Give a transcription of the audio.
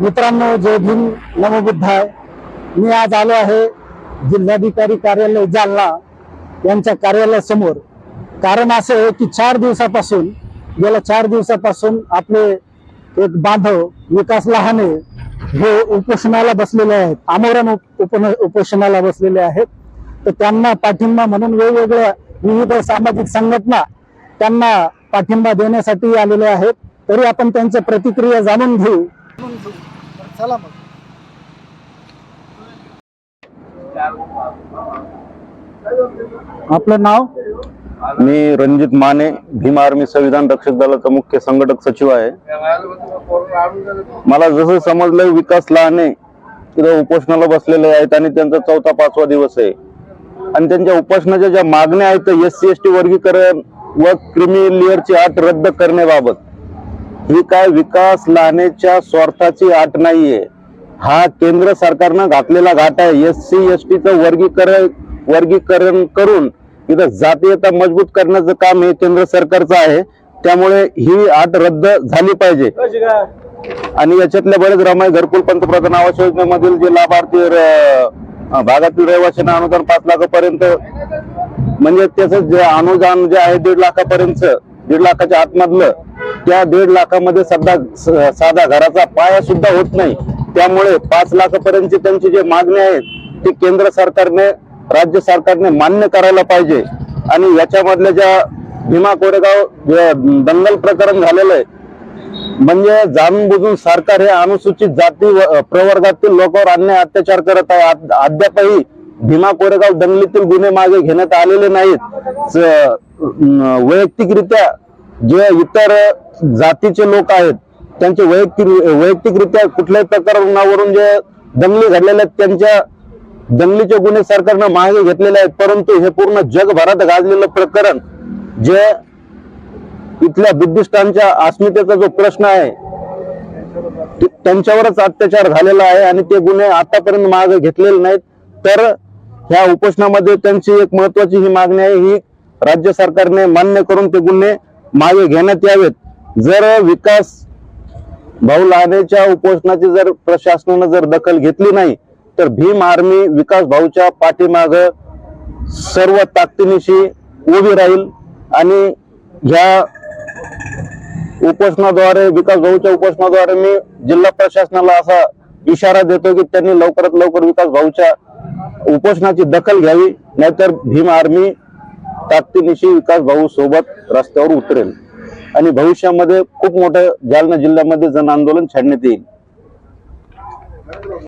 मित्रांनो, जय भीम, नमो बुद्धाय. मी आज आलो आहे जिल्हाधिकारी कार्यालय जालना यांच्या कार्यालयासमोर. कारण असं आहे की गेल्या 4 दिवसापासून आपले एक बांधव विकास लहाने हे उपोषणाला बसलेले आहेत, आमरण उपोषणाला बसलेले आहेत. तर त्यांना पाठिंबा म्हणून वेगवेगळ्या विविध सामाजिक संघटना त्यांना पाठिंबा देण्यासाठी आलेले आहेत. तरी आपण त्यांच्या प्रतिक्रिया जाणून घेऊ. चला मग. आपलं नाव? मी रणजित माने, भीम आर्मी संविधान रक्षक दलाचा मुख्य संघटक सचिव आहे. मला जसं समजलंय विकास लहाने तिथे उपोषणाला बसलेले आहेत आणि त्यांचा 4था-5वा दिवस आहे. आणि त्यांच्या उपोषणाच्या ज्या मागण्या आहेत SC/ST वर्गीकरण व क्रिमी लेअरची अट रद्द करण्याबाबत, ही काय विकास लहानेच्या स्वार्थाची अट नाहीये. हा केंद्र सरकारनं घातलेला घाट आहे. SC/STचं वर्गीकरण करून इथं जातीयता मजबूत करण्याचं काम हे केंद्र सरकारचं आहे. त्यामुळे ही अट रद्द झाली पाहिजे. आणि याच्यातल्या बरेच रमाई घरकुल पंतप्रधान आवास योजनेमधील जे लाभार्थी भागातील रहिवाशांना अनुदान 5 लाखापर्यंत, म्हणजे त्याचं जे अनुदान जे आहे 1.5 लाखापर्यंत, 1.5 लाखाच्या आतमधलं, त्या 1.5 लाखामध्ये साधा घराचा पाया सुद्धा होत नाही. त्यामुळे 5 लाखापर्यंतची त्यांची जे मागणी आहे ती केंद्र सरकारने, राज्य सरकारने मान्य करायला पाहिजे. आणि याच्यामधल्या ज्या भीमा कोरेगाव दंगल प्रकरण झालेलं आहे, म्हणजे जाणून बुजून सरकार हे अनुसूचित जाती प्रवर्गातील लोकांवर अन्याय अत्याचार करत आहे. अद्यापही भीमा कोरेगाव दंगलीतील गुन्हे मागे घेण्यात आलेले नाहीत. वैयक्तिकरित्या जे इतर जातीचे लोक आहेत त्यांचे वैयक्तिकरित्या कुठल्याही प्रकरणावरून जे दंगली घडलेल्या आहेत त्यांच्या दंगलीचे गुन्हे सरकारनं मागे घेतलेले आहेत. परंतु हे पूर्ण जगभरात गाजलेलं प्रकरण, जे इथल्या बुद्धिस्टांच्या अस्मितेचा जो प्रश्न आहे त्यांच्यावरच अत्याचार झालेला आहे आणि ते गुन्हे आतापर्यंत मागे घेतलेले नाहीत. तर ह्या उपोषणामध्ये त्यांची एक महत्वाची ही मागणी आहे, ही राज्य सरकारने मान्य करून ते गुन्हे मागे घेण्यात यावेत. जर विकास भाऊ लहानेच्या उपोषणाची जर प्रशासनाने जर दखल घेतली नाही तर भीम आर्मी विकास भाऊच्या पाठीमाग सर्व ताकदीनिशी उभी राहील. आणि ह्या उपोषणाद्वारे, विकास भाऊच्या उपोषणाद्वारे मी जिल्हा प्रशासनाला असा इशारा देतो की त्यांनी लवकरात लवकर विकास भाऊच्या उपोषणाची दखल घ्यावी, नाहीतर भीम आर्मी ताकदीनिशी विकास भाऊ सोबत रस्त्यावर उतरेल आणि भविष्यामध्ये खूप मोठं जालना जिल्ह्यामध्ये जन आंदोलन छेडण्यात येईल.